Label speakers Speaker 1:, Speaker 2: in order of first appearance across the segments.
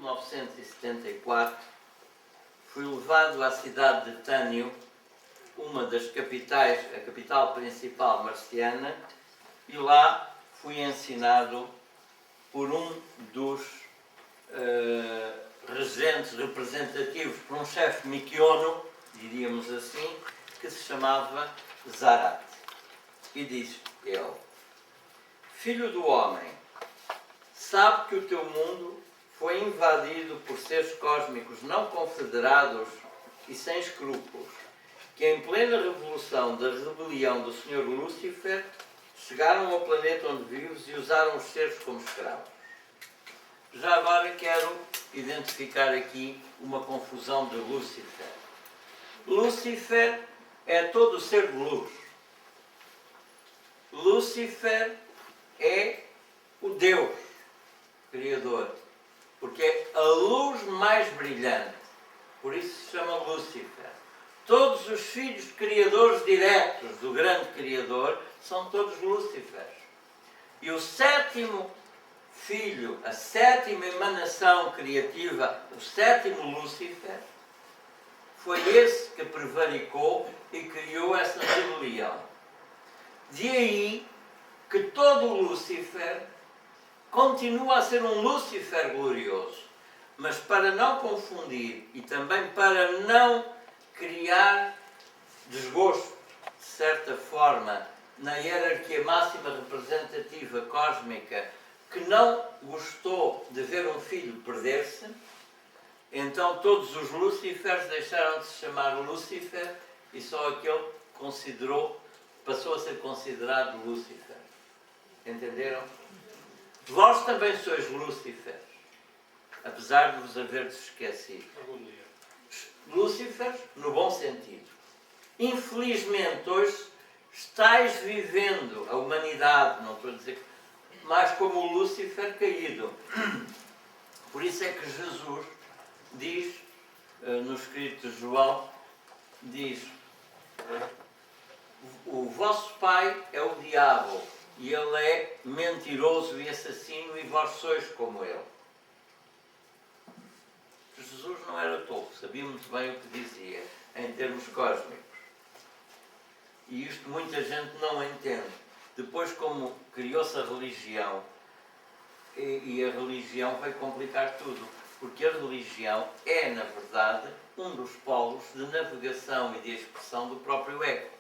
Speaker 1: 1974, fui levado à cidade de Tânio, uma das capitais, a capital principal marciana, e lá fui ensinado por um dos regentes representativos, por um chefe miquiono, diríamos assim, que se chamava Zarat. E diz ele: Filho do homem, sabe que o teu mundo foi invadido por seres cósmicos não confederados e sem escrúpulos, que em plena revolução da rebelião do Senhor Lúcifer chegaram ao planeta onde vives e usaram os seres como escravos. Já agora quero identificar aqui uma confusão de Lúcifer. Lúcifer é todo o ser de luz. Lúcifer é o Deus Criador, porque é a luz mais brilhante, por isso se chama Lúcifer. Todos os filhos criadores diretos do grande Criador são todos Lúcifers. E o sétimo filho, a sétima emanação criativa, o sétimo Lúcifer, foi esse que prevaricou e criou essa rebelião. De aí que todo o Lúcifer continua a ser um Lúcifer glorioso, mas para não confundir e também para não criar desgosto, de certa forma, na hierarquia máxima representativa cósmica, que não gostou de ver um filho perder-se, então todos os Lúcifers deixaram de se chamar Lúcifer e só aquele passou a ser considerado Lúcifer. Entenderam? Vós também sois Lúcifers, apesar de vos haverdes esquecido. Lúcifers no bom sentido. Infelizmente hoje estáis vivendo a humanidade, não estou a dizer, mais como o Lúcifer caído. Por isso é que Jesus diz, no escrito de João, diz: o vosso pai é o diabo, e ele é mentiroso e assassino, e vós sois como ele. Jesus não era tolo, sabia muito bem o que dizia, em termos cósmicos. E isto muita gente não entende. Depois, como criou-se a religião, e a religião vai complicar tudo, porque a religião é, na verdade, um dos polos de navegação e de expressão do próprio ego.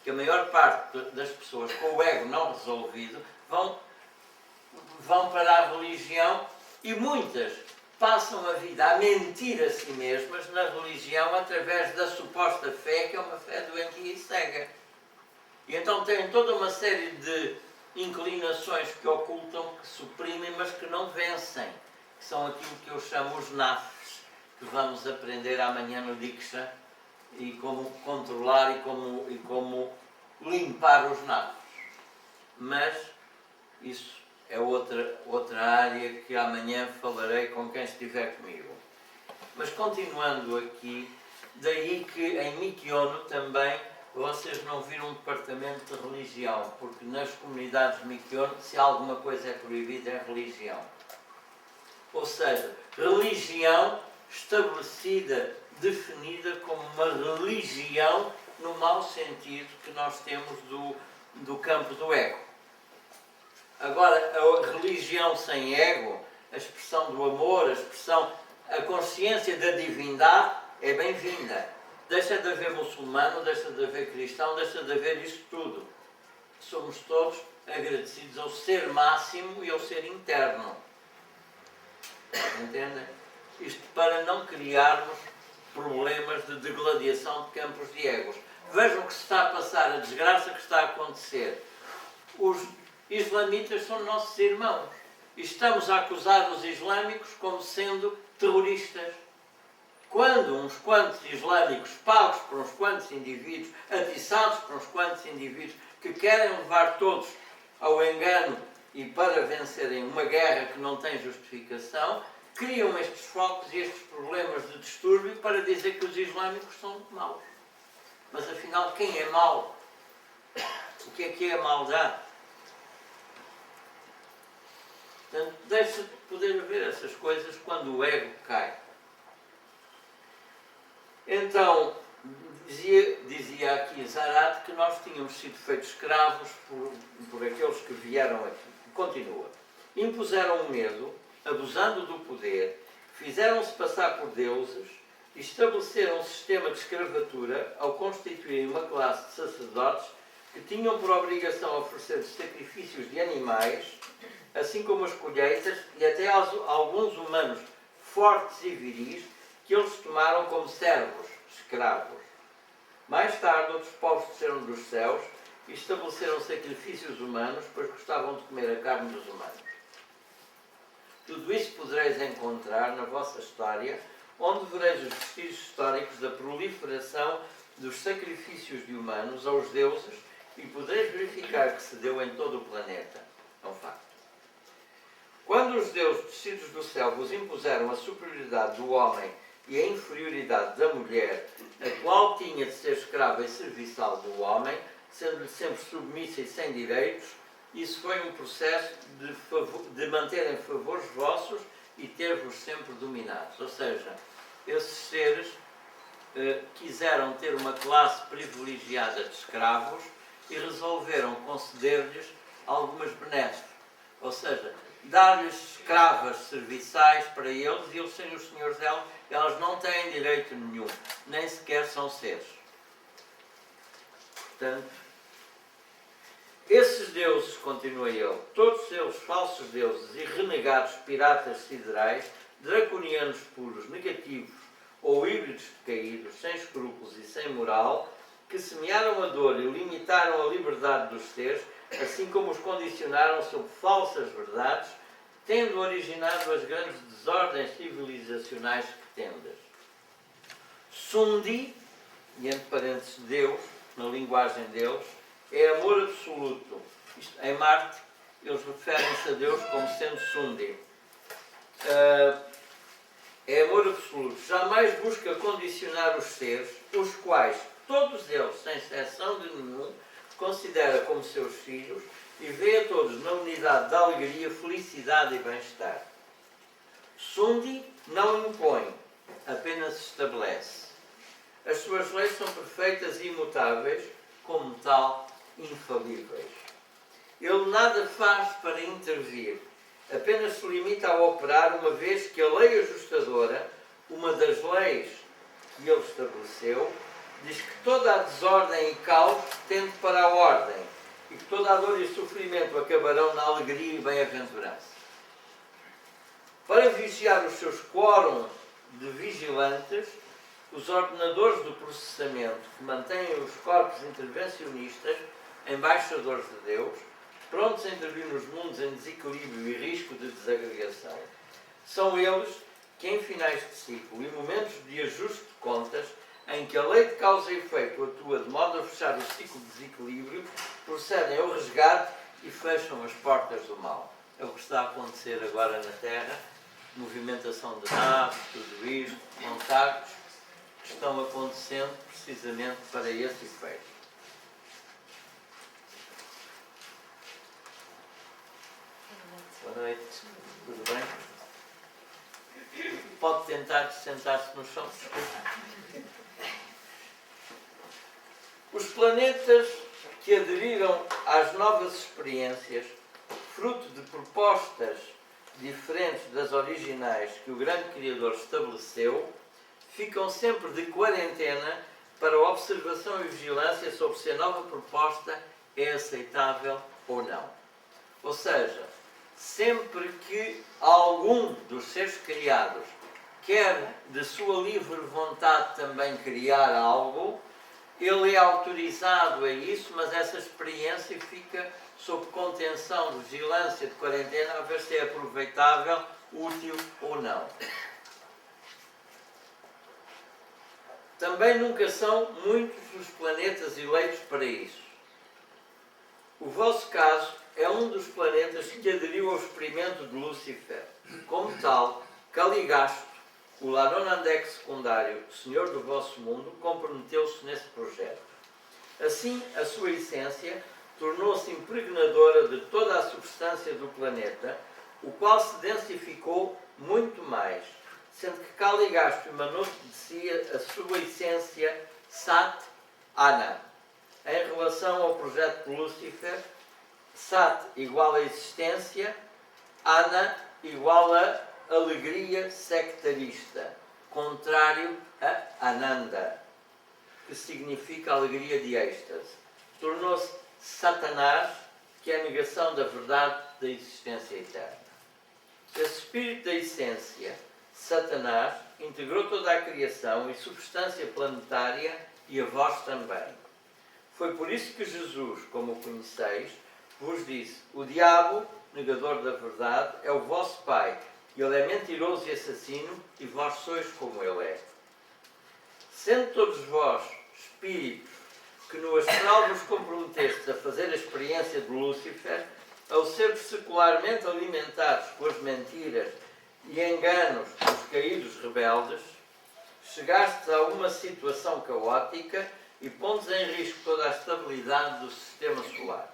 Speaker 1: Que a maior parte das pessoas com o ego não resolvido vão para a religião, e muitas passam a vida a mentir a si mesmas na religião através da suposta fé, que é uma fé doentia e cega. E então têm toda uma série de inclinações que ocultam, que suprimem, mas que não vencem, que são aquilo que eu chamo os nafs, que vamos aprender amanhã no Diksha, e como controlar e como limpar os nafs. Mas isso é outra área que amanhã falarei com quem estiver comigo. Mas continuando aqui, daí que em Mikiono também vocês não viram um departamento de religião, porque nas comunidades de Mikiono, se alguma coisa é proibida, é religião. Ou seja, religião estabelecida, definida como uma religião no mau sentido que nós temos do campo do ego. Agora, a religião sem ego, a expressão do amor, a consciência da divindade é bem-vinda. Deixa de haver muçulmano, deixa de haver cristão, deixa de haver isto tudo. Somos todos agradecidos ao ser máximo e ao ser interno. Entendem? Isto para não criarmos problemas de degladiação de campos de egos. Vejam o que se está a passar, a desgraça que está a acontecer. Os islamitas são nossos irmãos. E estamos a acusar os islâmicos como sendo terroristas. Quando uns quantos islâmicos, pagos por uns quantos indivíduos, atiçados por uns quantos indivíduos, que querem levar todos ao engano e para vencerem uma guerra que não tem justificação, criam estes focos e estes problemas de distúrbio para dizer que os islâmicos são maus. Mas afinal, quem é mau? O que é a maldade? Portanto, deixa de poder ver essas coisas quando o ego cai. Então, dizia aqui Zarate que nós tínhamos sido feitos escravos por aqueles que vieram aqui. Continua. Impuseram o medo, abusando do poder, fizeram-se passar por deuses, estabeleceram um sistema de escravatura ao constituir uma classe de sacerdotes que tinham por obrigação oferecer sacrifícios de animais, assim como as colheitas, e até alguns humanos fortes e viris que eles tomaram como servos, escravos. Mais tarde, outros povos desceram dos céus e estabeleceram sacrifícios humanos, pois gostavam de comer a carne dos humanos. Tudo isso podereis encontrar na vossa história, onde vereis os vestígios históricos da proliferação dos sacrifícios de humanos aos deuses e podereis verificar que se deu em todo o planeta. É um facto. Quando os deuses descidos do céu vos impuseram a superioridade do homem e a inferioridade da mulher, a qual tinha de ser escrava e serviçal do homem, sendo-lhe sempre submissa e sem direitos, isso foi um processo de manterem favores vossos e ter-vos sempre dominados. Ou seja, esses seres quiseram ter uma classe privilegiada de escravos e resolveram conceder-lhes algumas benesses. Ou seja, dar-lhes escravas serviçais para eles e eles serem os senhores delas, elas não têm direito nenhum, nem sequer são seres. Portanto, esses deuses, continua ele, todos eles falsos deuses e renegados piratas siderais, draconianos puros, negativos ou híbridos decaídos, sem escrúpulos e sem moral, que semearam a dor e limitaram a liberdade dos seres, assim como os condicionaram sob falsas verdades, tendo originado as grandes desordens civilizacionais que tendes. Sundi, e entre parênteses Deus, na linguagem deles, é amor absoluto. Isto, em Marte, eles referem-se a Deus como sendo Sundi. É amor absoluto. Jamais busca condicionar os seres, os quais, todos eles, sem exceção de nenhum, considera como seus filhos e vê a todos na unidade da alegria, felicidade e bem-estar. Sundi não impõe, apenas estabelece. As suas leis são perfeitas e imutáveis, como tal, infalíveis. Ele nada faz para intervir, apenas se limita a operar, uma vez que a lei ajustadora, uma das leis que ele estabeleceu, diz que toda a desordem e caos tende para a ordem e que toda a dor e sofrimento acabarão na alegria e bem-aventurança. Para vigiar os seus quórum de vigilantes, os ordenadores do processamento que mantêm os corpos intervencionistas, embaixadores de Deus, prontos a intervir nos mundos em desequilíbrio e risco de desagregação, são eles que, em finais de ciclo e momentos de ajuste de contas, em que a lei de causa e efeito atua de modo a fechar o ciclo de desequilíbrio, procedem ao resgate e fecham as portas do mal. É o que está a acontecer agora na Terra, movimentação de naves, tudo isto, contactos, que estão acontecendo precisamente para esse efeito. Boa noite, tudo bem? Pode tentar sentar-se no chão. Os planetas que aderiram às novas experiências, fruto de propostas diferentes das originais que o grande Criador estabeleceu, ficam sempre de quarentena para observação e vigilância sobre se a nova proposta é aceitável ou não. Ou seja, sempre que algum dos seres criados quer de sua livre vontade também criar algo, ele é autorizado a isso, mas essa experiência fica sob contenção de vigilância de quarentena a ver se é aproveitável, útil ou não. Também nunca são muitos os planetas eleitos para isso. O vosso caso é um dos planetas que aderiu ao experimento de Lúcifer. Como tal, Caligasto, o Laronandec secundário, senhor do vosso mundo, comprometeu-se nesse projeto. Assim, a sua essência tornou-se impregnadora de toda a substância do planeta, o qual se densificou muito mais, sendo que Caligasto emanou de si a sua essência Sat Ana. Em relação ao projeto de Lúcifer, Sat igual a existência, Ana igual a alegria sectarista, contrário a Ananda, que significa alegria de êxtase. Tornou-se Satanás, que é a negação da verdade da existência eterna. Esse espírito da essência, Satanás, integrou toda a criação e substância planetária e a vós também. Foi por isso que Jesus, como o conheceis, vos disse: o diabo, negador da verdade, é o vosso pai. Ele é mentiroso e assassino, e vós sois como ele é. Sendo todos vós espíritos que no astral vos comprometestes a fazer a experiência de Lúcifer, ao ser secularmente alimentados com as mentiras e enganos dos caídos rebeldes, chegastes a uma situação caótica e pondes em risco toda a estabilidade do sistema solar.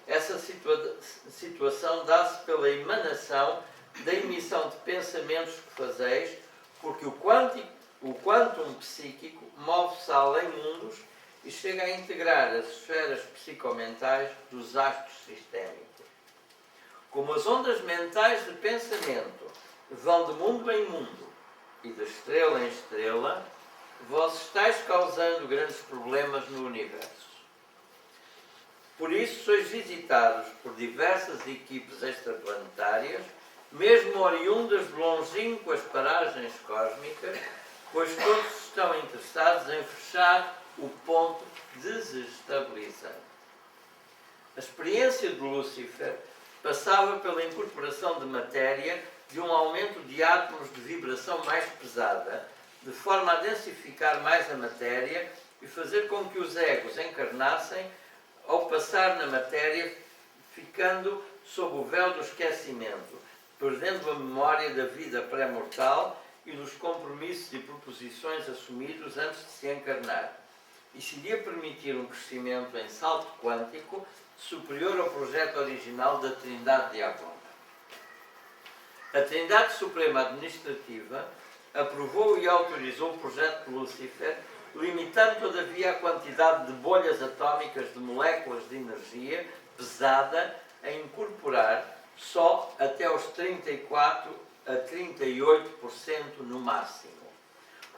Speaker 1: Essa situação dá-se pela emanação da emissão de pensamentos que fazeis, porque o quantum psíquico move-se além mundos e chega a integrar as esferas psicomentais dos astros sistémicos. Como as ondas mentais de pensamento vão de mundo em mundo e de estrela em estrela, vós estáis causando grandes problemas no universo. Por isso sois visitados por diversas equipes extraplanetárias, mesmo oriundas de longínquas paragens cósmicas, pois todos estão interessados em fechar o ponto desestabilizante. A experiência de Lúcifer passava pela incorporação de matéria de um aumento de átomos de vibração mais pesada, de forma a densificar mais a matéria e fazer com que os egos encarnassem ao passar na matéria, ficando sob o véu do esquecimento, perdendo a memória da vida pré-mortal e dos compromissos e proposições assumidos antes de se encarnar. Isso iria permitir um crescimento em salto quântico superior ao projeto original da Trindade de Avon. A Trindade Suprema Administrativa aprovou e autorizou o projeto de Lúcifer, limitando todavia a quantidade de bolhas atómicas de moléculas de energia pesada a incorporar só até aos 34% a 38% no máximo.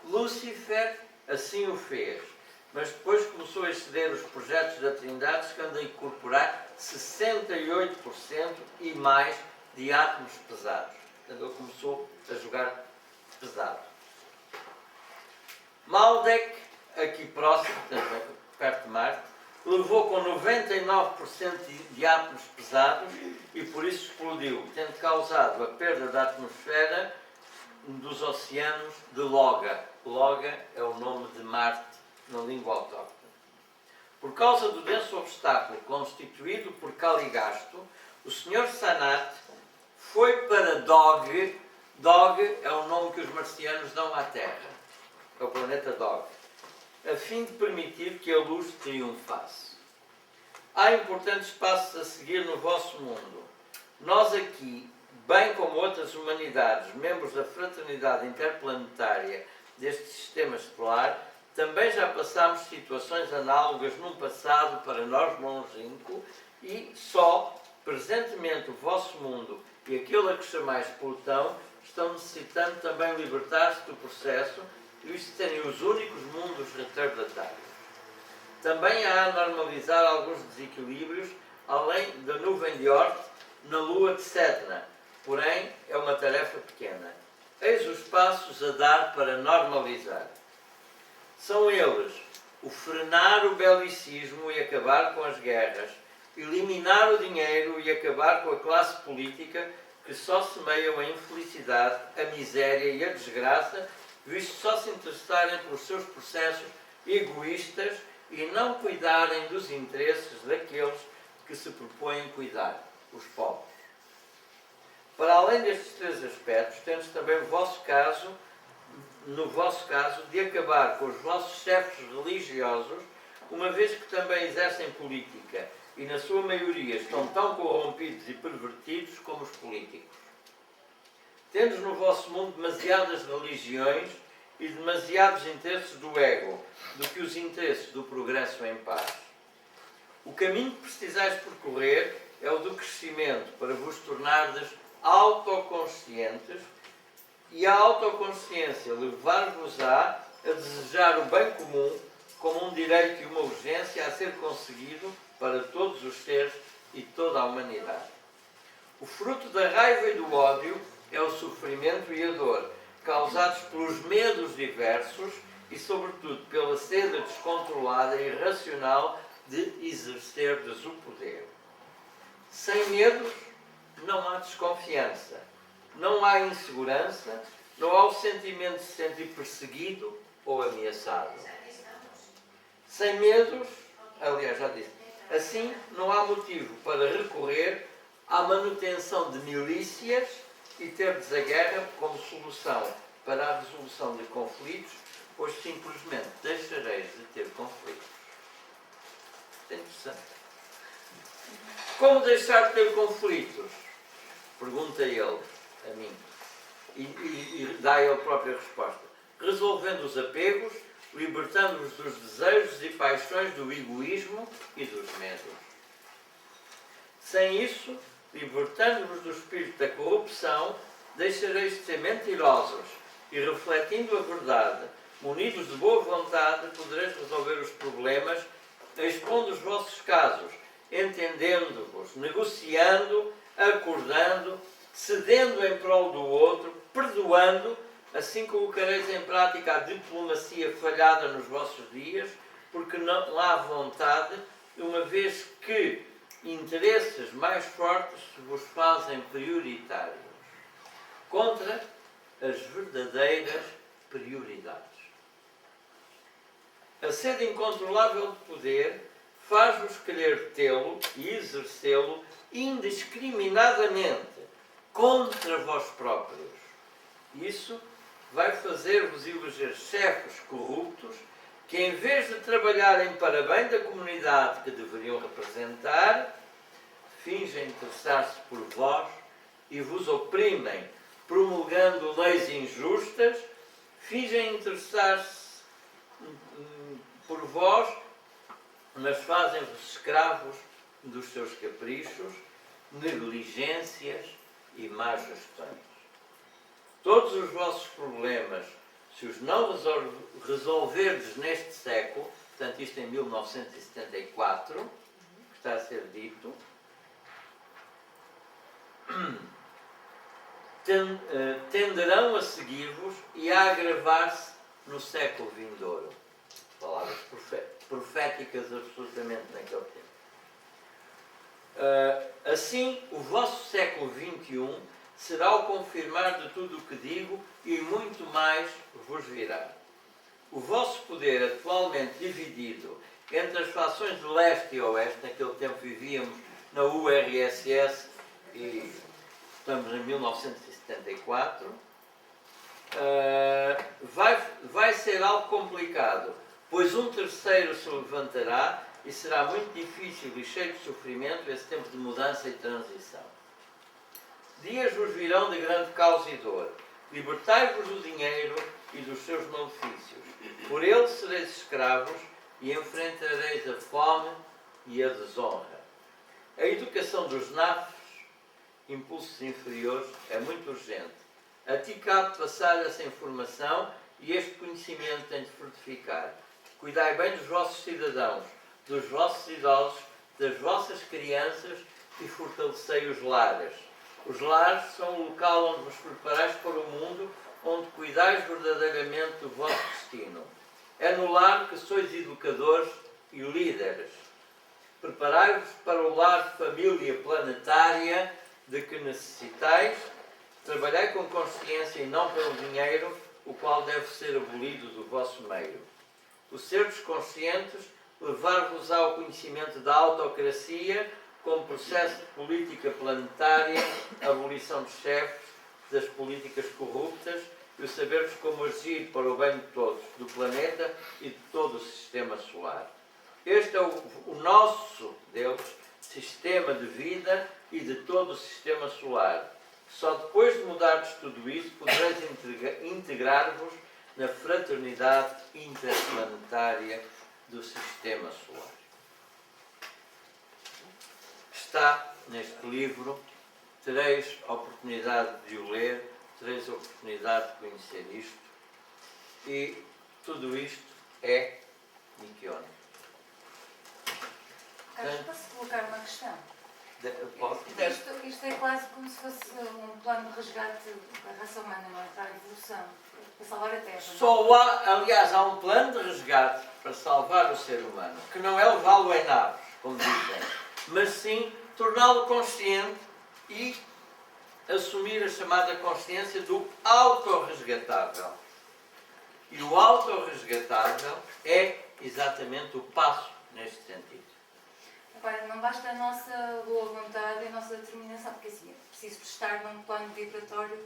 Speaker 1: Lúcifer assim o fez, mas depois começou a exceder os projetos da Trindade, chegando a incorporar 68% e mais de átomos pesados. Portanto, ele começou a jogar pesado. Maldek, aqui próximo, perto de Marte, levou com 99% de átomos pesados e por isso explodiu, tendo causado a perda da atmosfera dos oceanos de Loga. Loga é o nome de Marte na língua autóctone. Por causa do denso obstáculo constituído por Caligasto, o Sr. Sanat foi para Dog. Dog é o nome que os marcianos dão à Terra. É o planeta Dog. A fim de permitir que a luz triunfasse. Há importantes passos a seguir no vosso mundo. Nós aqui, bem como outras humanidades, membros da fraternidade interplanetária deste sistema estelar, também já passámos situações análogas num passado para nós longínquo e só, presentemente, o vosso mundo e aquele a que chamais Plutão estão necessitando também libertar-se do processo e isto serem os únicos mundos retardatários. Também há a normalizar alguns desequilíbrios, além da nuvem de Oort, na lua de Sedna, porém é uma tarefa pequena. Eis os passos a dar para normalizar. São eles o frenar o belicismo e acabar com as guerras, eliminar o dinheiro e acabar com a classe política que só semeiam a infelicidade, a miséria e a desgraça, visto só se interessarem pelos seus processos egoístas e não cuidarem dos interesses daqueles que se propõem cuidar, os pobres. Para além destes três aspectos, temos também no vosso caso, de acabar com os vossos chefes religiosos, uma vez que também exercem política, e na sua maioria estão tão corrompidos e pervertidos como os políticos. Tendes no vosso mundo demasiadas religiões e demasiados interesses do ego, do que os interesses do progresso em paz. O caminho que precisais percorrer é o do crescimento, para vos tornardes autoconscientes, e a autoconsciência levar-vos-á a desejar o bem comum como um direito e uma urgência a ser conseguido para todos os seres e toda a humanidade. O fruto da raiva e do ódio é o sofrimento e a dor, causados pelos medos diversos e, sobretudo, pela sede descontrolada e irracional de exercerdes o poder. Sem medos, não há desconfiança, não há insegurança, não há o sentimento de se sentir perseguido ou ameaçado. Sem medos, aliás, já disse, assim não há motivo para recorrer à manutenção de milícias e terdes a guerra como solução para a resolução de conflitos, pois simplesmente deixareis de ter conflitos. É interessante. Como deixar de ter conflitos? Pergunta ele a mim. E dá ele a própria resposta. Resolvendo os apegos, libertando-vos dos desejos e paixões do egoísmo e dos medos. Sem isso, libertando-vos do espírito da corrupção, deixareis de ser mentirosos e, refletindo a verdade, munidos de boa vontade, podereis resolver os problemas, expondo os vossos casos, entendendo-vos, negociando, acordando, cedendo em prol do outro, perdoando. Assim colocareis em prática a diplomacia falhada nos vossos dias, porque não há vontade, uma vez que interesses mais fortes vos fazem prioritários, contra as verdadeiras prioridades. A sede incontrolável de poder faz-vos querer tê-lo e exercê-lo indiscriminadamente contra vós próprios. Isso vai fazer-vos eleger chefes corruptos que, em vez de trabalharem para bem da comunidade que deveriam representar, fingem interessar-se por vós e vos oprimem, promulgando leis injustas, fingem interessar-se por vós, mas fazem-vos escravos dos seus caprichos, negligências e más gestões. Todos os vossos problemas, se os não resolverdes neste século, portanto isto em 1974, que está a ser dito, tenderão a seguir-vos e a agravar-se no século vindouro. Palavras proféticas absolutamente naquele tempo. Assim, o vosso século XXI será o confirmar de tudo o que digo e muito mais vos virá. O vosso poder, atualmente dividido entre as fações de leste e oeste, naquele tempo vivíamos na URSS e estamos em 1974, vai ser algo complicado, pois um terceiro se levantará e será muito difícil e cheio de sofrimento esse tempo de mudança e transição. Dias vos virão de grande causa e dor. Libertai-vos do dinheiro e dos seus malefícios. Por ele sereis escravos e enfrentareis a fome e a desonra. A educação dos nafos, impulsos inferiores, é muito urgente. A ti cabe passar essa informação e este conhecimento tem de frutificar. Cuidai bem dos vossos cidadãos, dos vossos idosos, das vossas crianças e fortalecei os lares. Os lares são o local onde vos preparais para o mundo, onde cuidais verdadeiramente do vosso destino. É no lar que sois educadores e líderes. Preparai-vos para o lar de família planetária de que necessitais. Trabalhai com consciência e não pelo dinheiro, o qual deve ser abolido do vosso meio. O seres conscientes levar-vos ao conhecimento da autocracia como processo de política planetária, a abolição dos chefes, das políticas corruptas e o saber-vos como agir para o bem de todos, do planeta e de todo o sistema solar. Este é o nosso Deus sistema de vida e de todo o sistema solar. Só depois de mudardes tudo isso podereis integrar-vos na fraternidade interplanetária do sistema solar. Está neste livro, tereis a oportunidade de o ler, tereis a oportunidade de conhecer isto, e tudo isto é miquiónico.
Speaker 2: Carlos, posso colocar uma questão?
Speaker 1: Posso?
Speaker 2: Isto é quase como se fosse um plano de resgate da raça humana, não é? Para a evolução, para salvar a Terra.
Speaker 1: Só há, aliás, há um plano de resgate para salvar o ser humano, que não é levá-lo em naves, como dizem, mas sim torná-lo consciente e assumir a chamada consciência do autorresgatável. E o autorresgatável é exatamente o passo neste sentido.
Speaker 2: Agora, não basta a nossa boa vontade e a nossa determinação, porque assim, é preciso estar num plano vibratório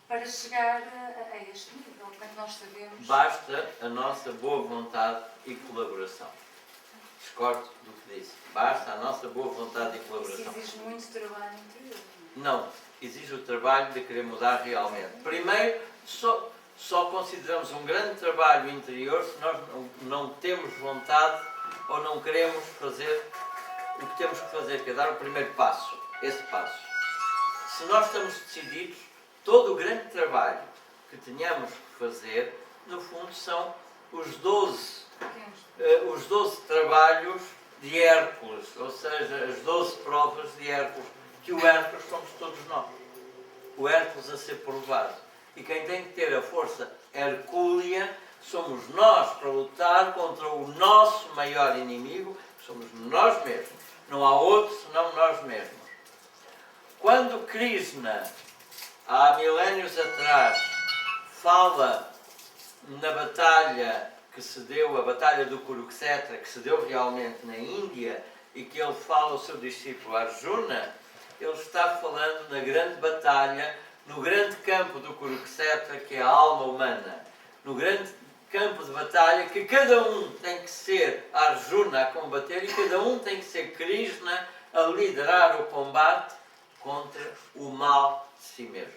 Speaker 2: para chegar a este nível, como é que nós sabemos?
Speaker 1: Basta a nossa boa vontade e colaboração. Discordo do que disse. Basta a nossa boa vontade e colaboração.
Speaker 2: Isso exige muito trabalho interior.
Speaker 1: Não, exige o trabalho de querer mudar realmente. Primeiro, só consideramos um grande trabalho interior se nós não temos vontade ou não queremos fazer o que temos que fazer, que é dar o primeiro passo, esse passo. Se nós estamos decididos, todo o grande trabalho que tenhamos que fazer, no fundo, são os 12 trabalhos de Hércules, ou seja, as 12 provas de Hércules, que o Hércules somos todos nós. O Hércules a ser provado. E quem tem que ter a força hercúlea somos nós para lutar contra o nosso maior inimigo, que somos nós mesmos. Não há outro senão nós mesmos. Quando Krishna, há milénios atrás, fala na batalha que se deu, a batalha do Kurukshetra, que se deu realmente na Índia, e que ele fala ao seu discípulo Arjuna, ele está falando na grande batalha, no grande campo do Kurukshetra, que é a alma humana. No grande campo de batalha, que cada um tem que ser Arjuna a combater e cada um tem que ser Krishna a liderar o combate contra o mal de si mesmo.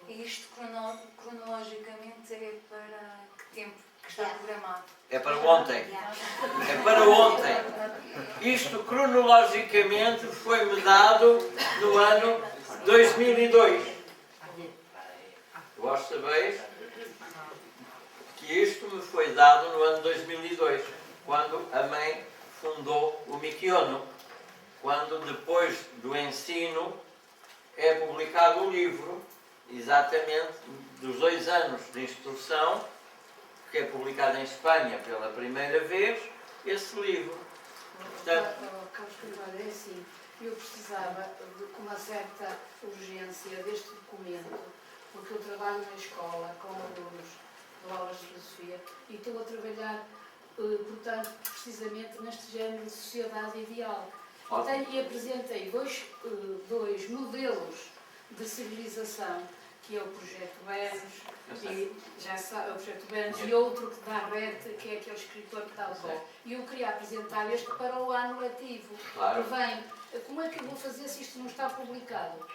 Speaker 2: E isto cronologicamente é para que tempo que está programado?
Speaker 1: É para ontem. É para ontem. Isto cronologicamente foi-me dado no ano 2002. Vós sabeis que isto me foi dado no ano 2002, quando a mãe fundou o Mikiono. Quando depois do ensino é publicado o livro, exatamente dos 2 anos de instrução, que é publicado em Espanha pela primeira vez, esse livro. Portanto,
Speaker 3: Carlos Carvalho, é assim, eu precisava com uma certa urgência deste documento, porque eu trabalho na escola com alunos de aulas de filosofia e estou a trabalhar, portanto, precisamente neste género de sociedade ideal. E apresentei dois modelos de civilização, que é o Projeto Vênus, e já sabe, o Projeto Vênus, e outro que dá Rete, que é aquele escritor que dá o Zé. E eu queria apresentar este para o ano letivo.
Speaker 1: Claro.
Speaker 3: Que vem. Como é que eu vou fazer se isto não está publicado?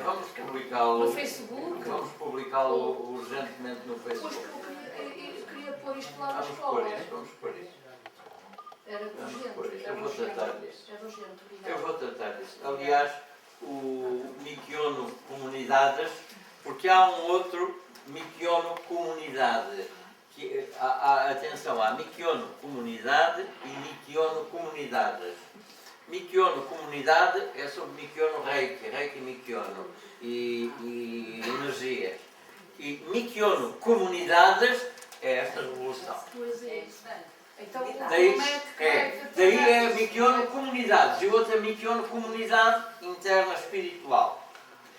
Speaker 1: Vamos publicá-lo
Speaker 3: No Facebook?
Speaker 1: Vamos publicá-lo urgentemente no Facebook.
Speaker 3: Pois eu queria pôr isto lá na
Speaker 1: Vamos
Speaker 3: escola.
Speaker 1: pôr isso.
Speaker 3: Era
Speaker 1: Vamos pôr
Speaker 3: urgente.
Speaker 1: isso. Eu vou tratar disso.
Speaker 3: Era urgente,
Speaker 1: Eu
Speaker 3: obrigada.
Speaker 1: vou tratar disso. Aliás, o Mikiono Comunidades, porque há um outro Mikiono Comunidade. Atenção, há Mikiono Comunidade e Mikiono Comunidades. Mikiono Comunidade é sobre Mikiono Reiki, Reiki Mikiono e energias. E Mikiono Comunidades é esta revolução.
Speaker 3: Pois é. Então,
Speaker 1: Daí é Mikiono Comunidades e outra Mikiono Comunidade Interna Espiritual.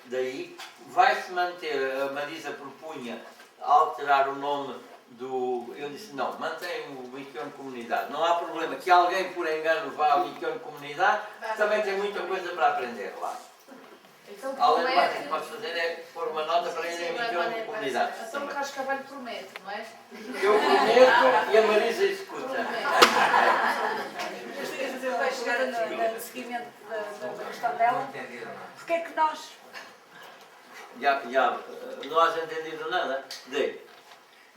Speaker 1: Daí vai-se manter, a Marisa propunha alterar o nome do... Eu disse, não, mantém o Mikiono Comunidade. Não há problema que alguém por engano vá ao Mikiono Comunidade, também tem muita coisa para aprender lá.
Speaker 3: Então,
Speaker 1: Além do mais, o que podes fazer é pôr uma nota para ir em Mikiono Comunidade.
Speaker 3: Então o Carlos Carvalho promete, não é?
Speaker 1: Eu prometo e a Marisa executa.
Speaker 4: ajuda no seguimento da questão dela. Porque é que nós...
Speaker 1: Ya, no has entendido nada de...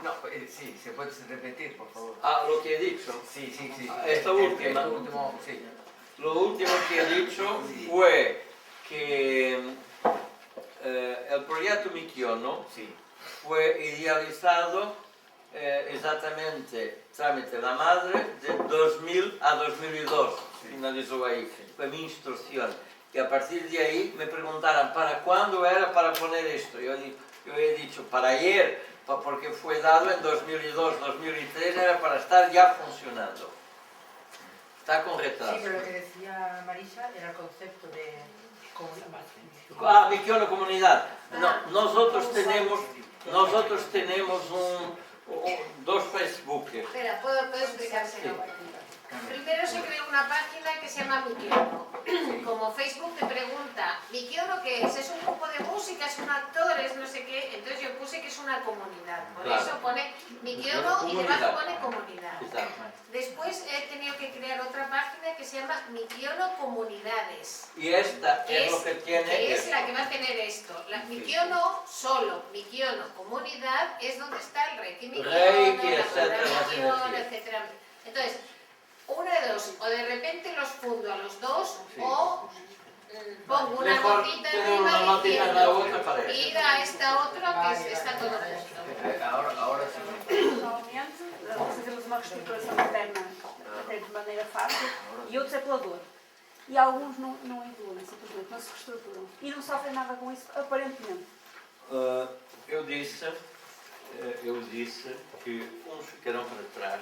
Speaker 5: No, sí, ¿se puede repetir, por favor?
Speaker 1: Lo que he dicho.
Speaker 5: Sí, sí, sí.
Speaker 1: Esta última.
Speaker 5: Esto último, sí.
Speaker 1: Lo último que he dicho fue que el proyecto Mikiono
Speaker 5: Sí.
Speaker 1: fue idealizado exatamente trámite da madre de 2000 a 2002. Finalizó ahí. Fue mi instrucción. Y a partir de ahí me preguntaron para cuándo era para poner esto. Yo he dicho para ayer, porque fue dado en 2002, 2003, era para estar ya funcionando. Está con retraso.
Speaker 6: Sí, pero lo que decía Marisa era el concepto de comunidad.
Speaker 1: Mikiono Comunidad. No, nosotros tenemos dos Facebook.
Speaker 7: Espera, ¿puedo explicárselo? Primero se creó una página que se llama Mikiono. Como Facebook te pregunta, ¿Mikiono qué es? ¿Es un grupo de música? ¿Es un actor? ¿Es no sé qué? Entonces yo puse que es una comunidad. Por
Speaker 1: Claro.
Speaker 7: eso pone Mikiono y debajo pone comunidad.
Speaker 1: Exacto.
Speaker 7: Después he tenido que crear otra página que se llama Mikiono Comunidades.
Speaker 1: Y esta
Speaker 7: Que
Speaker 1: es lo que tiene.
Speaker 7: que es
Speaker 1: esto.
Speaker 7: la que va a tener esto. La Mikiono solo, Mikiono Comunidad es donde está el Reiki Mikiono,
Speaker 1: Reiki,
Speaker 7: la
Speaker 1: etcétera,
Speaker 7: curación,
Speaker 1: las energías.
Speaker 7: etcétera. Entonces, una de dos, o de repente los fundo a los dos,
Speaker 1: Sí.
Speaker 7: o pongo una
Speaker 1: Mejor
Speaker 7: notita
Speaker 1: tener una
Speaker 7: arriba
Speaker 1: notita en la otra
Speaker 7: diciendo
Speaker 1: para eso.
Speaker 7: ir a esta otra que está todo junto.
Speaker 5: Ahora sí.
Speaker 4: Normalmente, fazemos uma reestruturação interna até de maneira fácil e outros é pela dor. E alguns não evoluem, simplesmente não se reestruturam. E não sofrem nada com isso, aparentemente.
Speaker 1: Eu disse que uns ficarão para trás.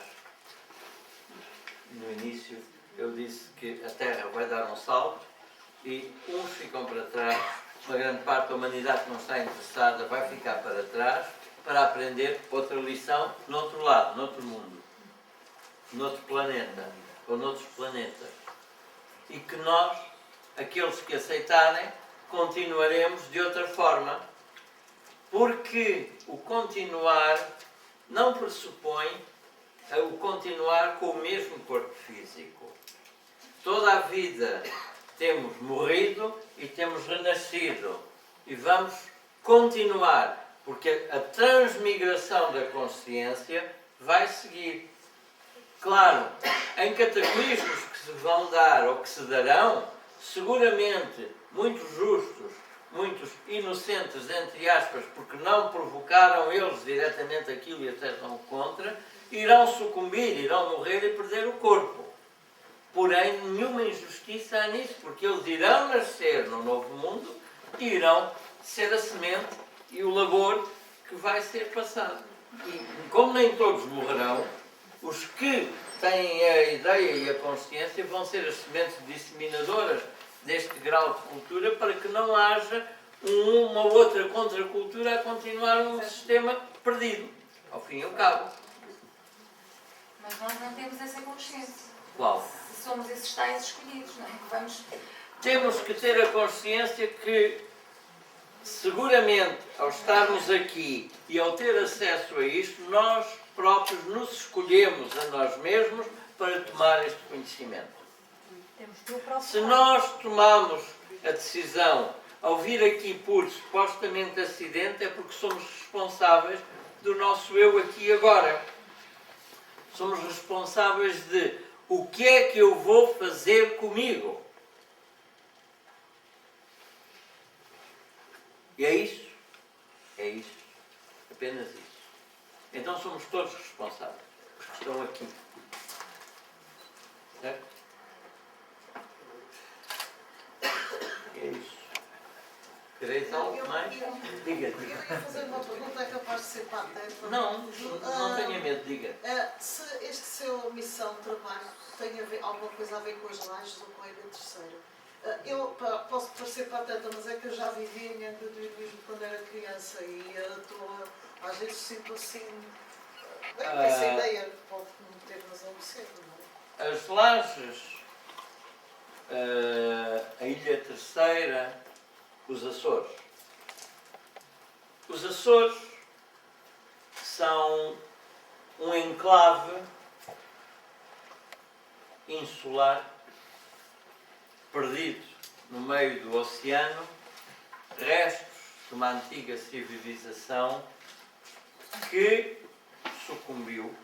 Speaker 1: No início, eu disse que a Terra vai dar um salto e uns ficam para trás, uma grande parte da humanidade que não está interessada vai ficar para trás para aprender outra lição no outro lado, no outro mundo, no outro planeta ou noutros planetas. E que nós, aqueles que aceitarem, continuaremos de outra forma, porque o continuar não pressupõe o continuar com o mesmo corpo físico. Toda a vida temos morrido e temos renascido e vamos continuar, porque a transmigração da consciência vai seguir. Claro, em cataclismos que se vão dar ou que se darão, seguramente muitos justos, muitos inocentes, entre aspas, porque não provocaram eles diretamente aquilo e até estão contra, irão sucumbir, irão morrer e perder o corpo. Porém, nenhuma injustiça há nisso, porque eles irão nascer no novo mundo e irão ser a semente e o labor que vai ser passado. E como nem todos morrerão, os que têm a ideia e a consciência vão ser as sementes disseminadoras deste grau de cultura para que não haja uma outra contracultura a continuar um sistema perdido, ao fim e ao cabo.
Speaker 2: Mas nós não temos essa consciência.
Speaker 1: Qual?
Speaker 2: Se somos esses tais escolhidos, não é? Que vamos...
Speaker 1: Temos que ter a consciência que, seguramente, ao estarmos aqui e ao ter acesso a isto, nós próprios nos escolhemos a nós mesmos para tomar este conhecimento. Se nós tomamos a decisão ao vir aqui por supostamente acidente, é porque somos responsáveis do nosso eu aqui e agora. Somos responsáveis de o que é que eu vou fazer comigo. E é isso. É isso. Apenas isso. Então somos todos responsáveis. Os que estão aqui. Certo? É isso. Quereis algo mais? Diga.
Speaker 8: Eu ia fazer uma pergunta, é capaz de ser patente.
Speaker 1: Não tenha medo, diga.
Speaker 8: Se este seu missão de trabalho tem alguma coisa a ver com as lajes ou com a Ilha Terceira. Eu posso parecer pateta, mas é que eu já vivi em empreendedorismo quando era criança e às vezes sinto assim, bem, essa ideia pode não ter razão de ser, não é?
Speaker 1: As lajes, a Ilha Terceira, os Açores. Os Açores são um enclave insular perdido no meio do oceano, restos de uma antiga civilização que sucumbiu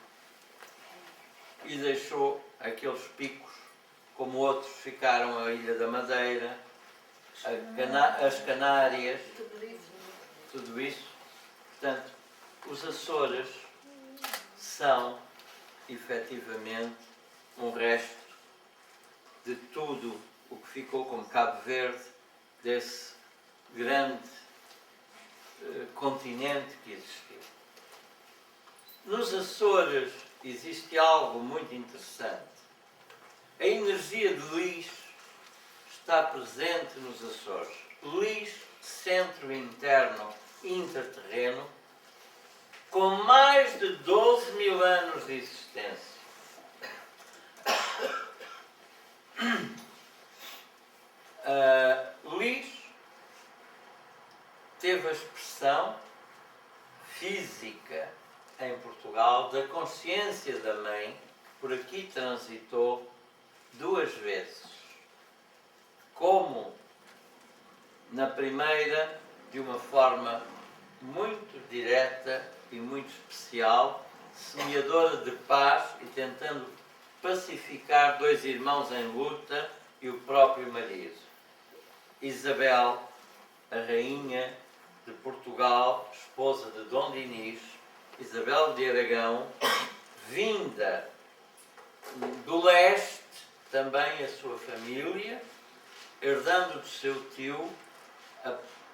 Speaker 1: e deixou aqueles picos, como outros ficaram a Ilha da Madeira, as Canárias, tudo isso. Portanto, os Açores são, efetivamente, um resto de tudo o que ficou como Cabo Verde, desse grande continente que existiu. Nos Açores existe algo muito interessante. A energia de lixo está presente nos Açores. Lixo, centro interno interterreno, com mais de 12 mil anos de existência. Lixo teve a expressão física em Portugal da consciência da mãe, que por aqui transitou 2 vezes. Como na primeira, de uma forma muito direta e muito especial, semeadora de paz e tentando pacificar 2 irmãos em luta e o próprio marido. Isabel, a rainha de Portugal, esposa de Dom Dinis, Isabel de Aragão, vinda do leste, também a sua família, herdando do seu tio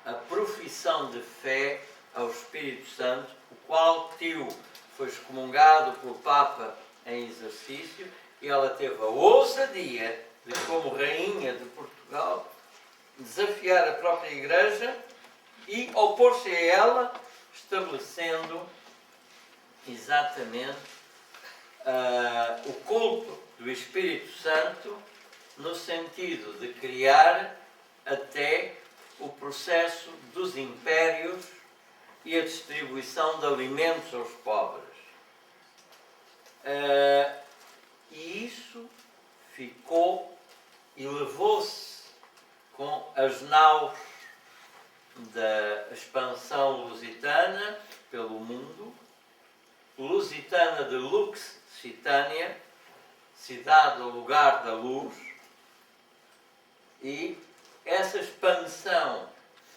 Speaker 1: a profissão de fé ao Espírito Santo, o qual tio foi excomungado pelo Papa em exercício, e ela teve a ousadia de, como rainha de Portugal, desafiar a própria Igreja e opor-se a ela, estabelecendo exatamente o culto do Espírito Santo, no sentido de criar até o processo dos impérios e a distribuição de alimentos aos pobres. E isso ficou e levou-se com as naus da expansão lusitana pelo mundo, lusitana de Luxitânia, cidade ou lugar da luz, e essa expansão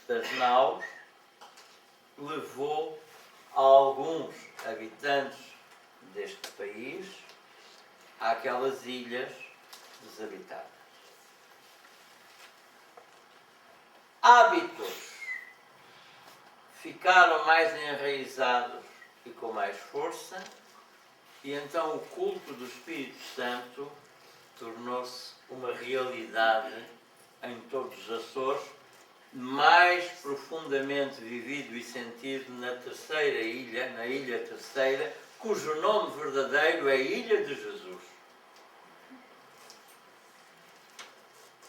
Speaker 1: das naus levou a alguns habitantes deste país àquelas ilhas desabitadas. Hábitos ficaram mais enraizados e com mais força, e então o culto do Espírito Santo tornou-se uma realidade em todos os Açores, mais profundamente vivido e sentido na terceira ilha, na Ilha Terceira, cujo nome verdadeiro é Ilha de Jesus.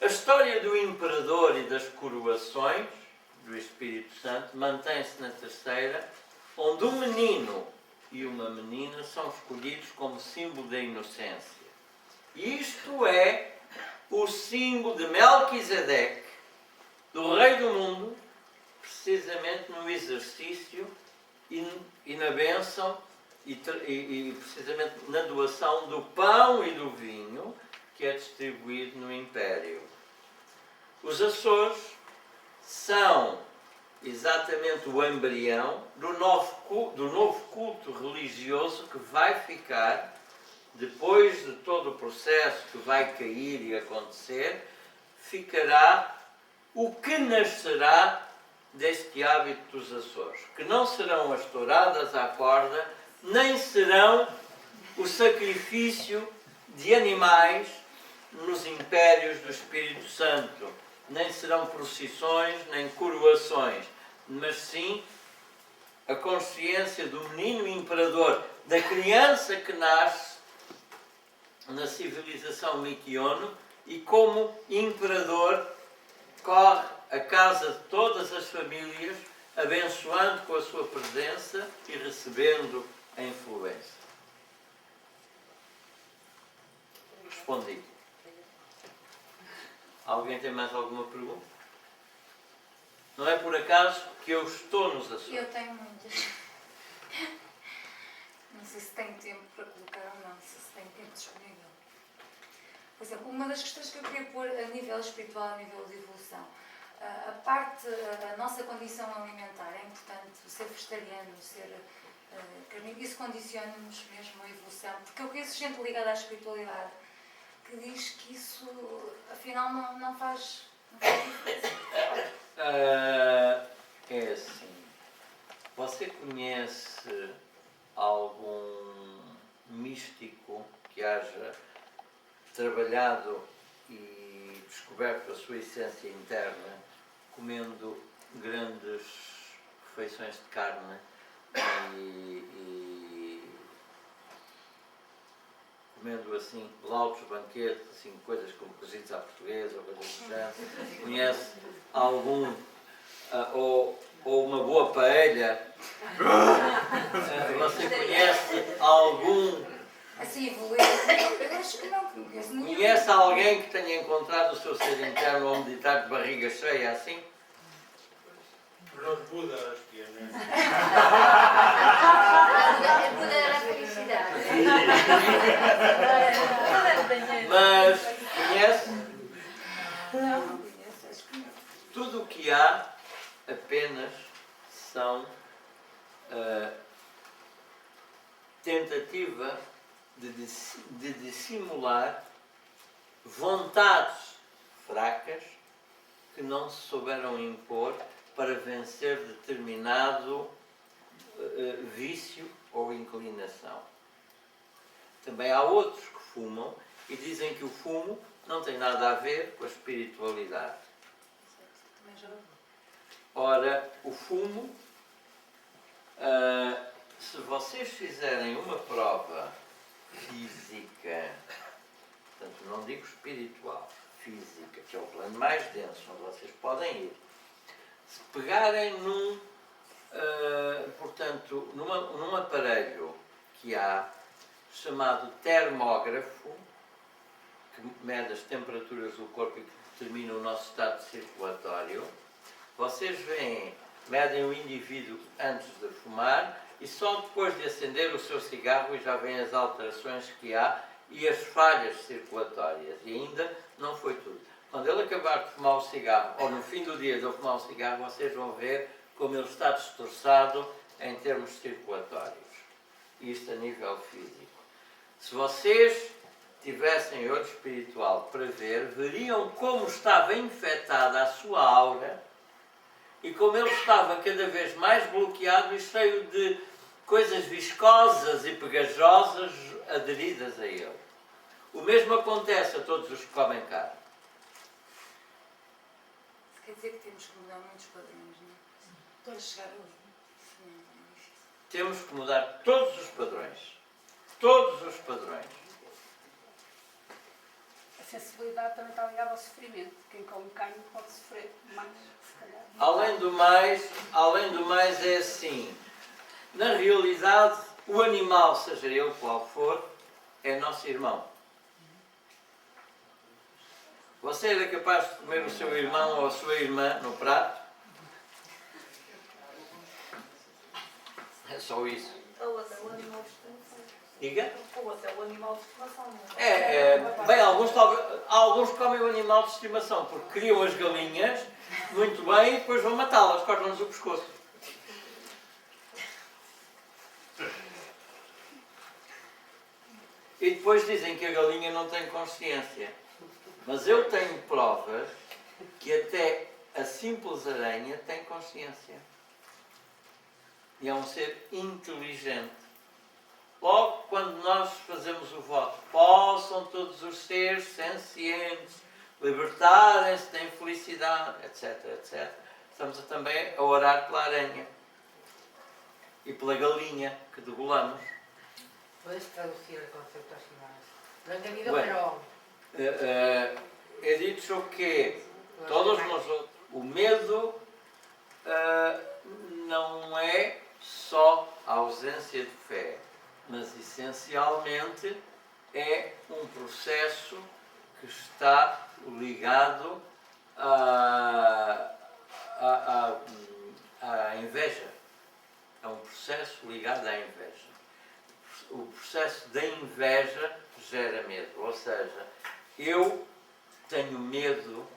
Speaker 1: A história do imperador e das coroações do Espírito Santo mantém-se na Terceira, onde um menino e uma menina são escolhidos como símbolo da inocência. Isto é o símbolo de Melquisedeque, do Rei do Mundo, precisamente no exercício e na bênção e precisamente na doação do pão e do vinho que é distribuído no Império. Os Açores são exatamente o embrião do novo culto religioso que vai ficar, depois de todo o processo que vai cair e acontecer, ficará o que nascerá deste hábito dos Açores, que não serão as touradas à corda, nem serão o sacrifício de animais nos impérios do Espírito Santo, nem serão procissões, nem coroações, mas sim a consciência do menino imperador, da criança que nasce na civilização Miquiono e como imperador corre a casa de todas as famílias, abençoando com a sua presença e recebendo a influência. Respondi. Alguém tem mais alguma pergunta? Não é por acaso que eu estou nos Açores.
Speaker 2: Eu tenho muitas. Não sei se tenho tempo para colocar ou não, se tenho tempo disponível. Por exemplo, uma das questões que eu queria pôr a nível espiritual, a nível de evolução, a nossa condição alimentar é importante, o ser vegetariano, o ser carnívoro, isso condiciona-nos mesmo a evolução, porque eu conheço gente ligada à espiritualidade que diz que isso, afinal, não faz diferença.
Speaker 1: É assim, você conhece algum místico que haja trabalhado e descoberto a sua essência interna comendo grandes refeições de carne e comendo assim lautos banquetes, assim, coisas como cozidos à portuguesa ou coisas do género? Conhece algum ou uma boa paella? Você conhece algum?
Speaker 2: Assim, evoluir, eu acho que não conheço nenhum.
Speaker 1: Conhece alguém que tenha encontrado o seu ser interno ao meditar de barriga cheia assim?
Speaker 9: Los Budas, que é, né?
Speaker 2: É poder da felicidade.
Speaker 1: Mas conhece?
Speaker 2: Não conheço, acho que não.
Speaker 1: Tudo o que há apenas são tentativa de dissimular vontades fracas que não se souberam impor para vencer determinado vício ou inclinação. Também há outros que fumam e dizem que o fumo não tem nada a ver com a espiritualidade. Ora, o fumo, se vocês fizerem uma prova física, portanto não digo espiritual, física, que é o plano mais denso, onde vocês podem ir, se pegarem num aparelho que há, chamado termógrafo, que mede as temperaturas do corpo e que determina o nosso estado circulatório, vocês veem, medem o indivíduo antes de fumar e só depois de acender o seu cigarro e já veem as alterações que há e as falhas circulatórias. E ainda não foi tudo. Quando ele acabar de fumar o cigarro, ou no fim do dia de ele fumar o cigarro, vocês vão ver como ele está destroçado em termos circulatórios. Isto a nível físico. Se vocês tivessem olho espiritual para ver, veriam como estava infectada a sua aura e como ele estava cada vez mais bloqueado e cheio de coisas viscosas e pegajosas aderidas a ele. O mesmo acontece a todos os que comem carne.
Speaker 2: Isso quer dizer que temos que mudar muitos padrões, não é? Para chegar ali. Sim, é difícil.
Speaker 1: Temos que mudar todos os padrões. Todos os padrões.
Speaker 4: A sensibilidade também está ligada ao sofrimento. Quem come carne pode sofrer mais, se calhar.
Speaker 1: Além do mais é assim. Na realidade, o animal, seja ele qual for, é nosso irmão. Você era capaz de comer o seu irmão ou a sua irmã no prato? É só isso.
Speaker 6: Ou até o animal de estimação.
Speaker 1: Diga?
Speaker 6: Ou até o animal de estimação.
Speaker 1: Bem, alguns comem o animal de estimação porque criam as galinhas muito bem e depois vão matá-las, cortam-lhes o pescoço. E depois dizem que a galinha não tem consciência. Mas eu tenho provas que até a simples aranha tem consciência. E é um ser inteligente. Logo, quando nós fazemos o voto, possam todos os seres sencientes libertarem-se da infelicidade, etc, etc. Estamos também a orar pela aranha e pela galinha que degolamos.
Speaker 6: Puedes traducir el concepto así más. Lo he entendido,
Speaker 1: Bueno.
Speaker 6: pero
Speaker 1: He dicho que todos nosotros, o medo não é só a ausência de fé, mas essencialmente é um processo que está ligado à inveja. É um processo ligado à inveja. O processo da inveja gera medo, ou seja, eu tenho medo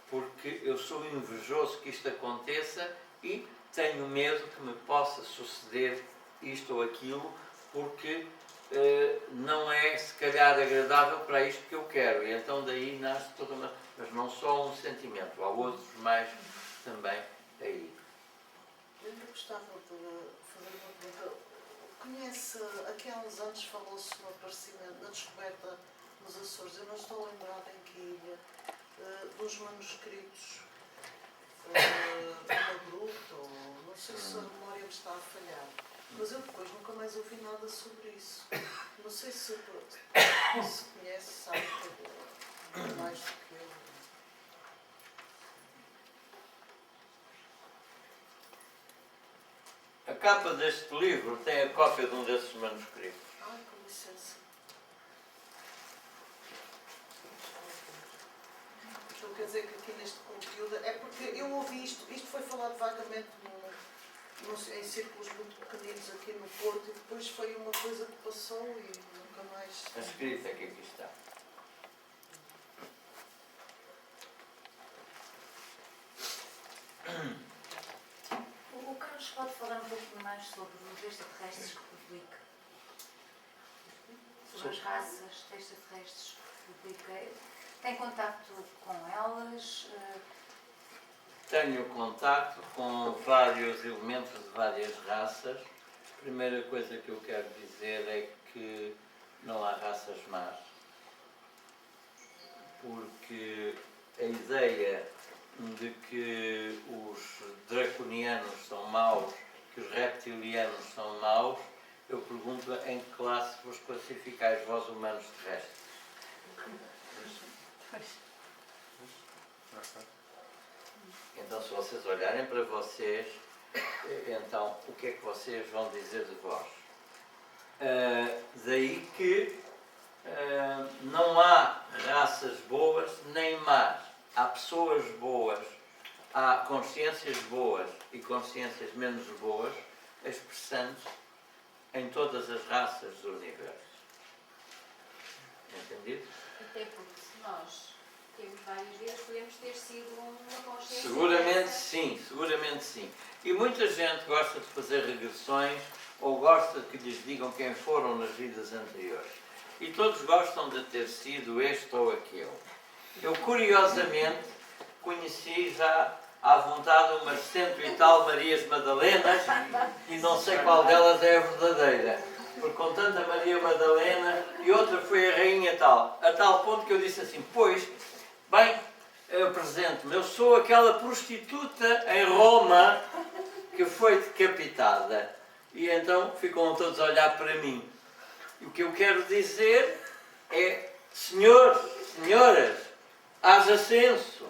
Speaker 1: porque eu sou invejoso que isto aconteça e tenho medo que me possa suceder isto ou aquilo, porque não é se calhar agradável para isto que eu quero, e então daí nasce toda uma... Mas não só um sentimento, há outros mais também aí.
Speaker 8: Eu gostava de fazer uma pergunta. Conhece, aqui há uns anos falou-se no aparecimento, na descoberta nos Açores, eu não estou lembrada em que ilha, dos manuscritos de Bruto, ou não sei se a memória me está a falhar, mas eu depois nunca mais ouvi nada sobre isso. Não sei se conhece, sabe mais do que eu.
Speaker 1: A capa deste livro tem a cópia de um desses manuscritos.
Speaker 8: Ai, com licença. Então quer dizer que aqui neste conteúdo, é porque eu ouvi isto foi falado vagamente em círculos muito pequeninos aqui no Porto, e depois foi uma coisa que passou e nunca mais...
Speaker 1: A escrita que aqui está.
Speaker 2: O Carlos pode falar um pouquinho mais sobre os extraterrestres que publica? Sobre as raças de extraterrestres que publica? Tem contacto com elas?
Speaker 1: Tenho contacto com vários elementos de várias raças. A primeira coisa que eu quero dizer é que não há raças más, porque a ideia de que os draconianos são maus, que os reptilianos são maus, eu pergunto em que classe vos classificais vós humanos terrestres? Então, se vocês olharem para vocês, então, o que é que vocês vão dizer de vós? Daí que não há raças boas nem más. Há pessoas boas, há consciências boas e consciências menos boas, expressantes em todas as raças do universo. Entendido?
Speaker 7: Até porque se nós temos várias vidas, podemos ter sido uma consciência.
Speaker 1: Seguramente sim, seguramente sim. E muita gente gosta de fazer regressões ou gosta que lhes digam quem foram nas vidas anteriores. E todos gostam de ter sido este ou aquele. Eu, curiosamente, conheci já à vontade umas 100 e tal Marias Madalenas e não sei qual delas é a verdadeira. Porque com tanta Maria Madalena e outra foi a rainha tal. A tal ponto que eu disse assim, pois, bem, eu apresento-me, eu sou aquela prostituta em Roma que foi decapitada. E então ficam todos a olhar para mim. E o que eu quero dizer é, senhores, senhoras, haja senso.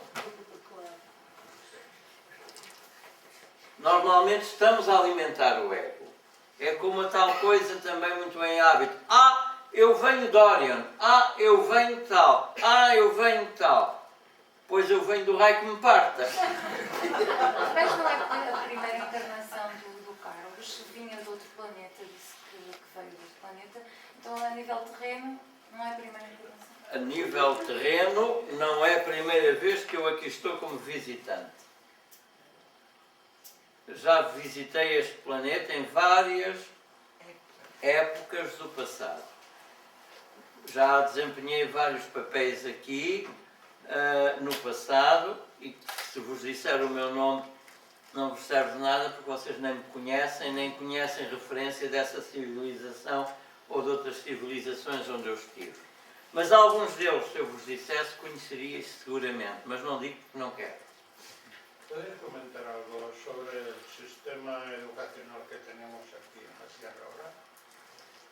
Speaker 1: Normalmente estamos a alimentar o ego. É como a tal coisa também muito em hábito. Ah, eu venho de Orion. Ah, eu venho tal. Ah, eu venho tal. Pois eu venho do raio que me parta.
Speaker 2: Mas não é a primeira encarnação do Carlos, vinha de outro planeta, disse que veio de outro planeta. Então, a nível terreno, não é a primeira encarnação?
Speaker 1: A nível terreno, não é a primeira vez que eu aqui estou como visitante. Já visitei este planeta em várias épocas do passado. Já desempenhei vários papéis aqui no passado e se vos disser o meu nome não vos serve de nada porque vocês nem me conhecem, nem conhecem referência dessa civilização ou de outras civilizações onde eu estive. Mas alguns deles, se eu vos dissesse, conhecerias seguramente, mas não digo porque não quero.
Speaker 9: ¿Puedes comentar algo sobre el sistema educacional que tenemos aquí en la Sierra ahora?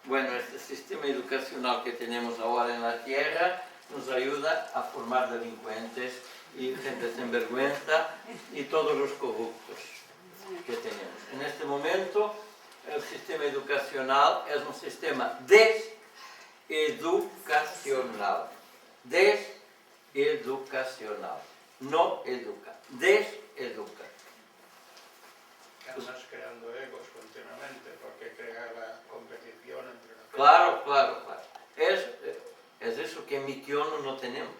Speaker 1: Bueno, este sistema educacional que tenemos ahora en la Tierra nos ayuda a formar delincuentes y gente sin vergüenza y todos los corruptos que tenemos. En este momento, el sistema educacional es un sistema deseducacional. educacional. No educa, deseduca.
Speaker 9: Andas creando egos continuamente porque crea la competición entre la gente.
Speaker 1: Claro, claro, claro. Es eso que en Miquiono no tenemos.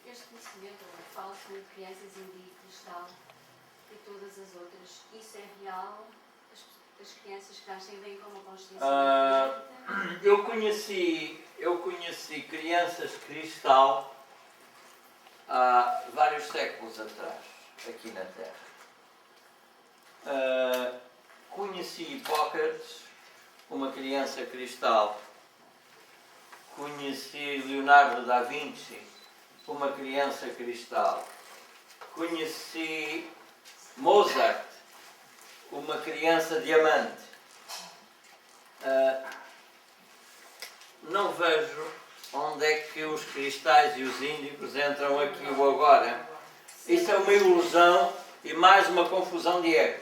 Speaker 10: Este conhecimento fala sobre crianças indígenas tal, e todas as outras, isso é real? As crianças que nascem vêm com uma consciência diferente?
Speaker 1: Eu conheci crianças cristal há vários séculos atrás, aqui na Terra. Conheci Hipócrates, uma criança cristal. Conheci Leonardo da Vinci, uma criança cristal. Conheci Mozart, uma criança diamante. Não vejo onde é que os cristais e os índicos entram aqui ou agora. Isso é uma ilusão e mais uma confusão de egos.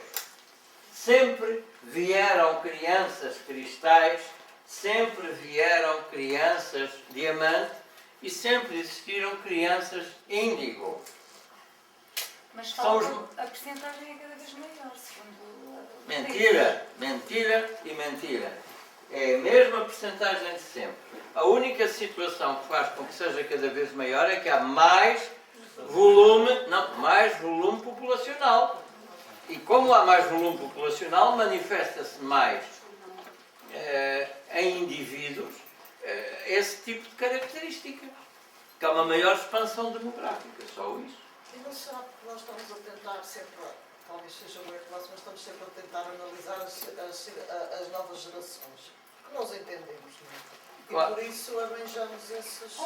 Speaker 1: Sempre vieram crianças cristais, sempre vieram crianças diamante e sempre existiram crianças índigo.
Speaker 2: Mas
Speaker 1: São
Speaker 2: a percentagem é cada vez maior, segundo...
Speaker 1: Mentira, mentira e mentira. É a mesma percentagem de sempre. A única situação que faz com que seja cada vez maior é que há mais volume populacional. E como há mais volume populacional, manifesta-se mais em indivíduos esse tipo de característica, que há uma maior expansão demográfica, só isso.
Speaker 8: E não será porque nós estamos a tentar sempre, talvez seja o erro nosso, mas estamos sempre a tentar analisar as novas gerações, que nós entendemos, não é? E
Speaker 1: Claro.
Speaker 8: por isso arranjamos esses...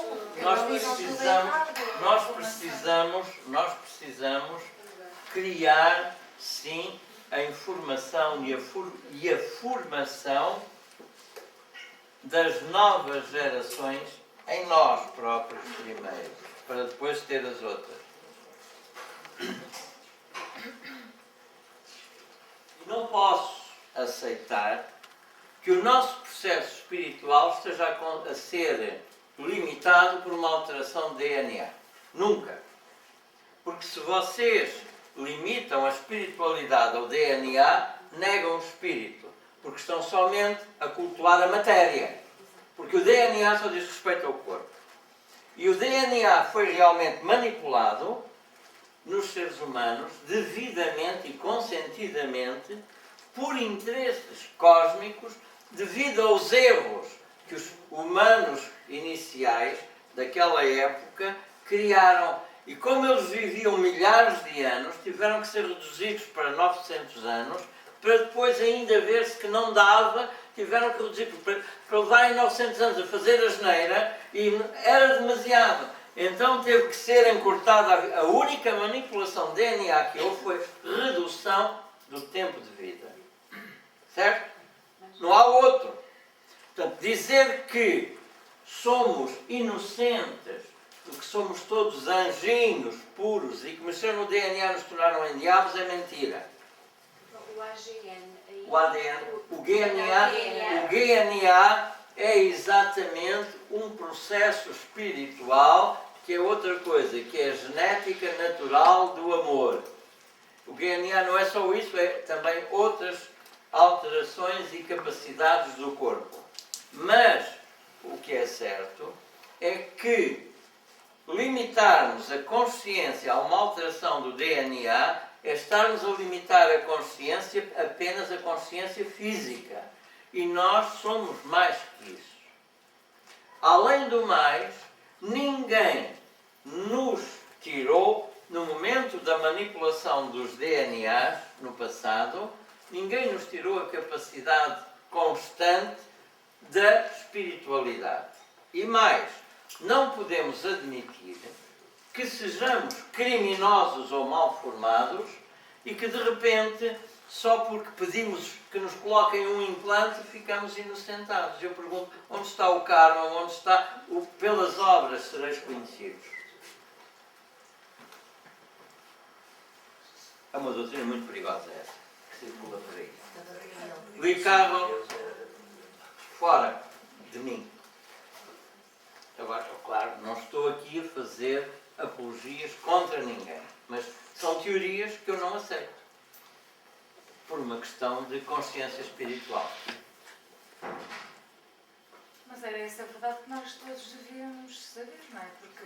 Speaker 1: Nós precisamos criar, sim, a informação e a formação das novas gerações em nós próprios primeiro, para depois ter as outras. E não posso aceitar que o nosso processo espiritual esteja a ser limitado por uma alteração de DNA. Nunca. Porque se vocês limitam a espiritualidade ao DNA, negam o espírito. Porque estão somente a cultuar a matéria. Porque o DNA só diz respeito ao corpo. E o DNA foi realmente manipulado nos seres humanos, devidamente e consentidamente, por interesses cósmicos, devido aos erros que os humanos iniciais daquela época criaram. E como eles viviam milhares de anos, tiveram que ser reduzidos para 900 anos, para depois ainda ver-se que não dava, tiveram que reduzir para levarem 900 anos a fazer a asneira, e era demasiado. Então teve que ser encurtada. A única manipulação de DNA que houve foi redução do tempo de vida. Certo? Não há outro. Portanto, dizer que somos inocentes, que somos todos anjinhos puros e que mexeram no DNA e nos tornaram em diabos é mentira.
Speaker 10: O AGN.
Speaker 1: O ADN, o GNA é exatamente um processo espiritual que é outra coisa, que é a genética natural do amor. O GNA não é só isso, é também outras alterações e capacidades do corpo. Mas o que é certo é que limitarmos a consciência a uma alteração do DNA é estarmos a limitar a consciência apenas à consciência física. E nós somos mais que isso. Além do mais, ninguém nos tirou, no momento da manipulação dos DNAs, no passado, ninguém nos tirou a capacidade constante da espiritualidade. E mais, não podemos admitir que sejamos criminosos ou mal formados e que de repente, só porque pedimos que nos coloquem um implante, ficamos inocentados. Eu pergunto, onde está o karma, onde está o pelas obras sereis conhecidos? É uma doutrina muito perigosa essa, que circula por aí. Ricardo, fora de mim. Agora, claro, não estou aqui a fazer apologias contra ninguém, mas são teorias que eu não aceito, por uma questão de consciência espiritual.
Speaker 2: Mas era essa a verdade que nós todos devíamos saber, não é? Porque,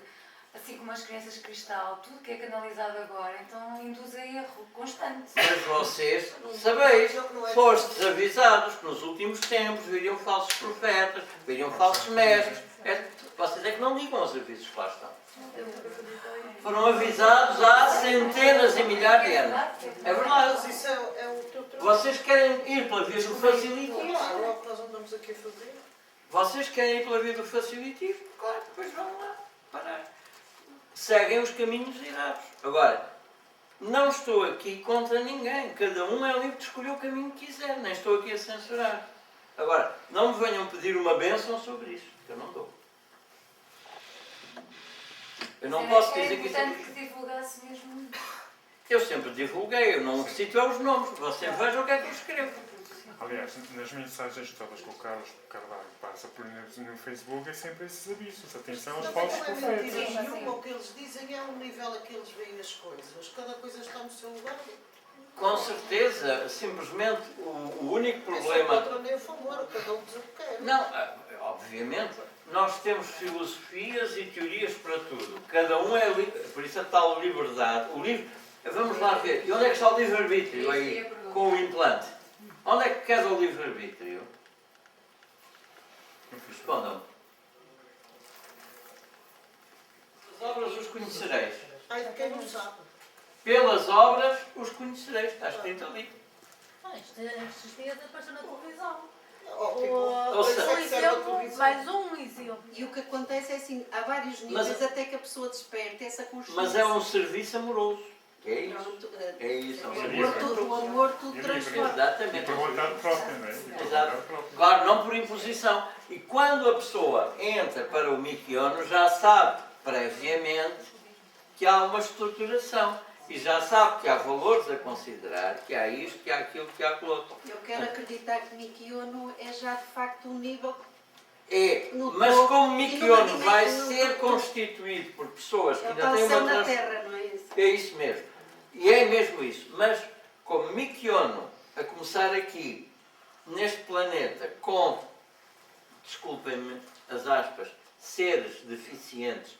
Speaker 2: assim como as crianças cristal, tudo que é canalizado agora, então induz a erro constante.
Speaker 1: Mas vocês sabeis, fostes avisados que nos últimos tempos viriam falsos profetas, viriam falsos mestres. Vocês é que não ligam aos avisos que lá estão. Foram avisados há centenas e milhares de anos. É verdade.
Speaker 8: Mas isso é o teu trabalho.
Speaker 1: Vocês querem ir pela via do facilitismo?
Speaker 8: Claro, é o que nós andamos aqui a fazer.
Speaker 1: Vocês querem ir pela via do facilitismo? Claro, depois vão lá parar. Seguem os caminhos errados. Agora, não estou aqui contra ninguém. Cada um é livre de escolher o caminho que quiser. Nem estou aqui a censurar. Agora, não me venham pedir uma bênção sobre isso, que eu não dou. Eu não posso dizer que isso é...
Speaker 2: importante que divulgasse mesmo.
Speaker 1: Eu sempre divulguei, eu não cito os nomes. Vocês vejam o que é que eu escrevo.
Speaker 11: Aliás, nas mensagens todas que o Carlos Carvalho passa por no Facebook é sempre esses avisos. Atenção aos falsos
Speaker 8: Não é
Speaker 11: profetas.
Speaker 8: mentira nenhuma, o que eles dizem é o nível a que eles veem as coisas. Cada coisa está no seu lugar.
Speaker 1: Com certeza, simplesmente o único
Speaker 8: Eu sou
Speaker 1: problema...
Speaker 8: contra nem a favor, cada um diz o que quer.
Speaker 1: Não, obviamente, nós temos filosofias e teorias para tudo. Cada um é livre, por isso a tal liberdade. O livre, vamos lá ver, e onde é que está o livre-arbítrio aí, com o implante? Onde é que quer o livre-arbítrio? Respondam. As obras os conhecereis.
Speaker 8: Ai, de quem não sabe.
Speaker 1: Pelas obras os conhecereis. Está escrito ali.
Speaker 6: Estes dias apareceu na televisão.
Speaker 1: Ou seja,
Speaker 6: Um exemplo, mais um exemplo.
Speaker 12: E o que acontece é assim, há vários níveis até que a pessoa desperte essa consciência.
Speaker 1: mas é um serviço amoroso. É isso.
Speaker 12: Pronto,
Speaker 1: É isso. É um
Speaker 12: o
Speaker 1: serviço
Speaker 12: amor tudo transforma.
Speaker 1: Exatamente.
Speaker 11: E por vontade própria, não é?
Speaker 1: Exato. Claro, não por imposição. E quando a pessoa entra para o Mikiono, já sabe previamente que há uma estruturação. E já sabe que há valores a considerar, que há isto, que há aquilo, que há aquilo outro.
Speaker 12: Eu quero acreditar que Mikiono é já de facto um nível.
Speaker 1: É,
Speaker 12: No
Speaker 1: mas
Speaker 12: topo,
Speaker 1: como
Speaker 12: e
Speaker 1: Mikiono
Speaker 12: numa
Speaker 1: vai
Speaker 12: dimensão,
Speaker 1: ser constituído por pessoas que
Speaker 12: É o
Speaker 1: ainda
Speaker 12: tal
Speaker 1: têm
Speaker 12: céu
Speaker 1: uma
Speaker 12: na
Speaker 1: trans...
Speaker 12: terra, não é isso?
Speaker 1: É isso mesmo. E é mesmo isso. Mas como Mikiono, a começar aqui, neste planeta, com, desculpem-me as aspas, seres deficientes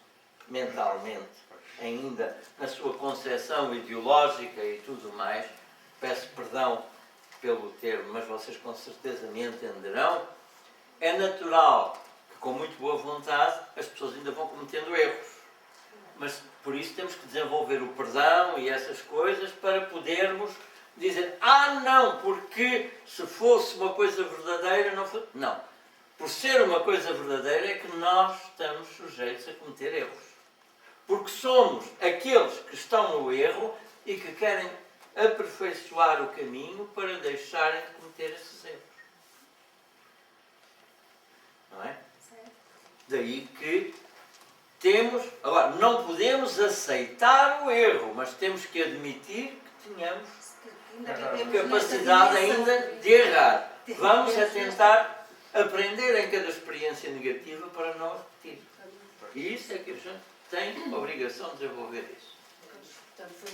Speaker 1: mentalmente, ainda na sua concepção ideológica e tudo mais, peço perdão pelo termo, mas vocês com certeza me entenderão, é natural que com muito boa vontade as pessoas ainda vão cometendo erros. Mas por isso temos que desenvolver o perdão e essas coisas para podermos dizer, não, porque se fosse uma coisa verdadeira não fosse... Não. Por ser uma coisa verdadeira é que nós estamos sujeitos a cometer erros. Porque somos aqueles que estão no erro e que querem aperfeiçoar o caminho para deixarem de cometer esses erros. Não é? Daí que temos... Agora, não podemos aceitar o erro, mas temos que admitir que tenhamos capacidade ainda de errar. Vamos a tentar aprender em cada experiência negativa para não repetir. E isso é que a gente tem a obrigação de desenvolver isso.
Speaker 3: Portanto,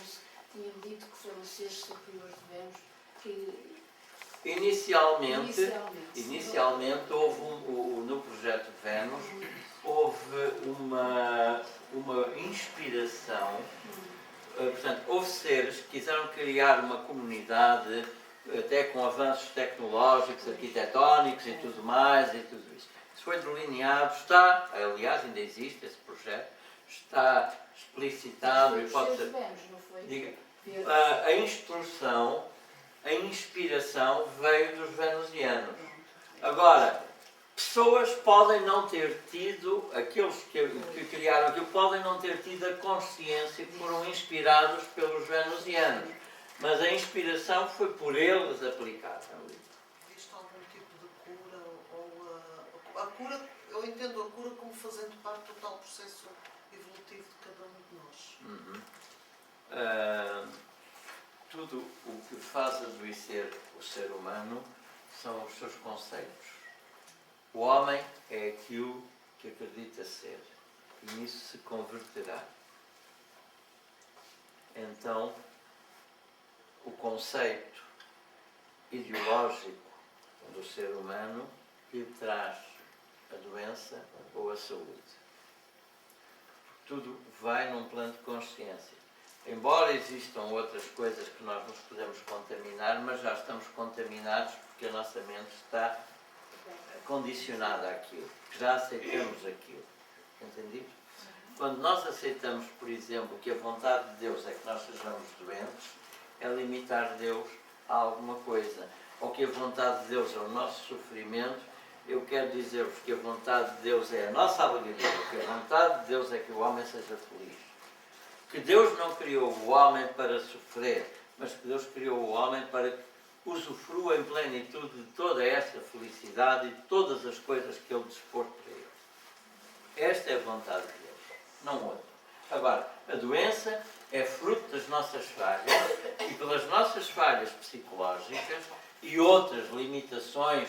Speaker 3: tinham dito que foram seres superiores de Vênus que...
Speaker 1: Inicialmente houve no projeto Vênus, houve uma inspiração, portanto, houve seres que quiseram criar uma comunidade, até com avanços tecnológicos, arquitetónicos e tudo mais, e tudo isso. Isso foi delineado, está, aliás, ainda existe esse projeto, está explicitado e pode ser... Diga, a inspiração veio dos venusianos. Agora, pessoas podem não ter tido, aqueles que criaram aquilo, podem não ter tido a consciência que foram inspirados pelos venusianos. Mas a inspiração foi por eles aplicada.
Speaker 8: Existe algum tipo de cura? Ou a cura, eu entendo a cura como fazendo parte do tal processo evolutivo de cada um de nós.
Speaker 1: Tudo o que faz adoecer o ser humano são os seus conceitos. O homem é aquilo que acredita ser e nisso se converterá. Então, o conceito ideológico do ser humano lhe traz a doença ou a saúde. Tudo vai num plano de consciência. Embora existam outras coisas que nós nos podemos contaminar, mas já estamos contaminados porque a nossa mente está condicionada àquilo, já aceitamos aquilo. Entendido? Quando nós aceitamos, por exemplo, que a vontade de Deus é que nós sejamos doentes, é limitar Deus a alguma coisa. Ou que a vontade de Deus é o nosso sofrimento, eu quero dizer-vos que a vontade de Deus é a nossa alegria, que a vontade de Deus é que o homem seja feliz. Que Deus não criou o homem para sofrer, mas que Deus criou o homem para que usufrua em plenitude de toda essa felicidade e de todas as coisas que Ele dispôs para ele. Esta é a vontade de Deus, não outra. Agora, a doença é fruto das nossas falhas e pelas nossas falhas psicológicas e outras limitações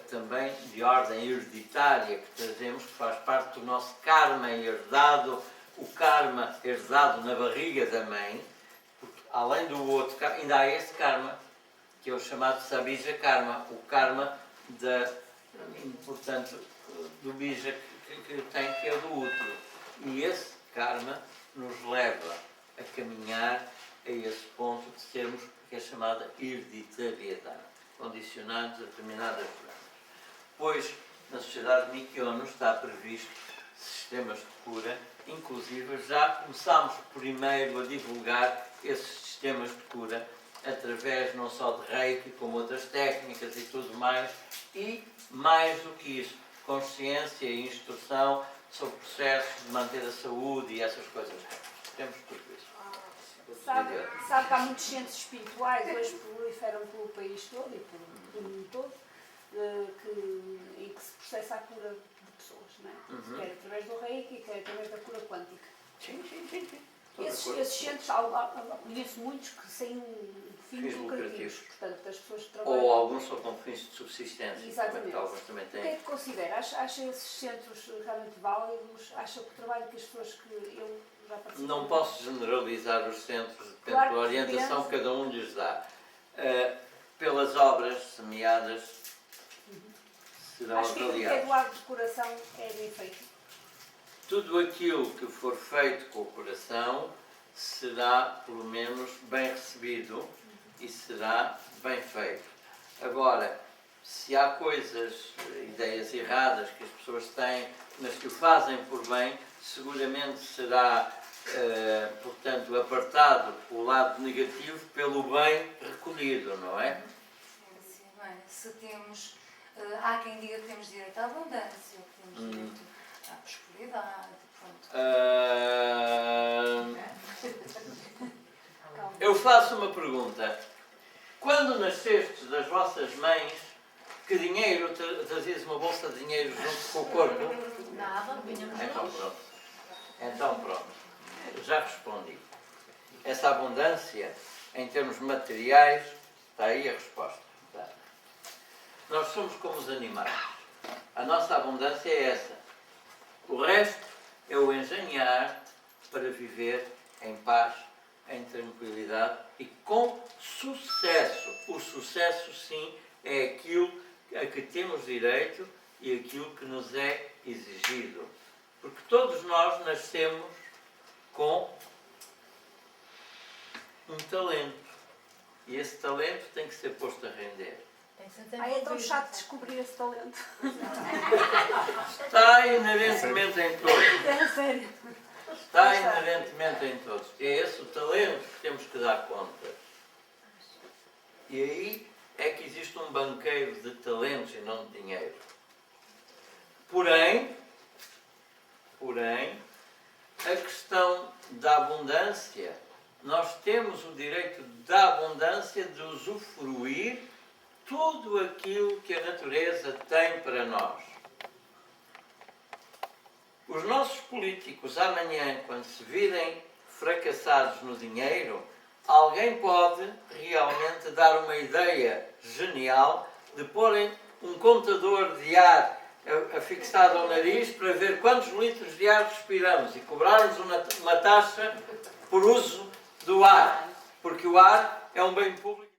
Speaker 1: também de ordem hereditária que trazemos, que faz parte do nosso karma herdado, o karma herdado na barriga da mãe, porque além do outro, ainda há esse karma, que é o chamado sabija karma, o karma portanto, do bija que tem, que é do útero. E esse karma nos leva a caminhar a esse ponto de sermos o que é chamada hereditariedade, condicionados a determinadas doenças. Pois, na sociedade de Mykionos está previsto sistemas de cura, inclusive já começámos primeiro a divulgar esses sistemas de cura através não só de Reiki, como outras técnicas e tudo mais, e mais do que isso, consciência e instrução sobre processos de manter a saúde e essas coisas. Temos tudo isso.
Speaker 4: Sabe que há muitos centros espirituais, hoje proliferam pelo país todo e pelo mundo todo, em que se processa a cura de pessoas, não é? Quer através do Reiki, quer através da cura quântica.
Speaker 1: Sim, sim, sim, sim.
Speaker 4: Esses centros, conheço muitos que sem fins lucrativos, portanto, das pessoas que trabalham.
Speaker 1: Ou alguns só com fins de subsistência.
Speaker 4: Exatamente.
Speaker 1: Alguns também têm.
Speaker 4: O que é que considera? Acha esses centros realmente válidos? Acha que o trabalho que as pessoas que eu já participei...
Speaker 1: Não posso generalizar os centros, depende
Speaker 4: Claro,
Speaker 1: da orientação que cada um lhes dá. Pelas obras semeadas serão
Speaker 4: acho que
Speaker 1: avaliadas.
Speaker 4: do lado de coração é bem feito.
Speaker 1: Tudo aquilo que for feito com o coração será, pelo menos, bem recebido e será bem feito. Agora, se há coisas, ideias erradas que as pessoas têm, mas que o fazem por bem, seguramente será, portanto, apartado o lado negativo pelo bem recolhido, não é?
Speaker 2: Sim, bem, se temos, há quem diga que temos direito à abundância, que temos direito à prosperidade, pronto.
Speaker 1: Eu faço uma pergunta. Quando nascestes das vossas mães, que dinheiro trazias uma bolsa de dinheiro junto com o corpo?
Speaker 12: Nada, vinhamos
Speaker 1: Então pronto. Já respondi. Essa abundância, em termos materiais, está aí a resposta. Tá. Nós somos como os animais. A nossa abundância é essa. O resto é o engenhar para viver em paz, em tranquilidade e com sucesso. O sucesso, sim, é aquilo a que temos direito e aquilo que nos é exigido. Porque todos nós nascemos com um talento. E esse talento tem que ser posto a render.
Speaker 4: É tão chato descobrir esse talento.
Speaker 1: Está inerentemente em todos.
Speaker 4: É sério.
Speaker 1: Está inerentemente em todos. É esse o talento que temos que dar conta. E aí é que existe um banqueiro de talentos e não de dinheiro. Porém, a questão da abundância, nós temos o direito da abundância de usufruir tudo aquilo que a natureza tem para nós. Os nossos políticos amanhã, quando se virem fracassados no dinheiro, alguém pode realmente dar uma ideia genial de porem um contador de ar afixado ao nariz para ver quantos litros de ar respiramos e cobrarmos uma taxa por uso do ar, porque o ar é um bem público.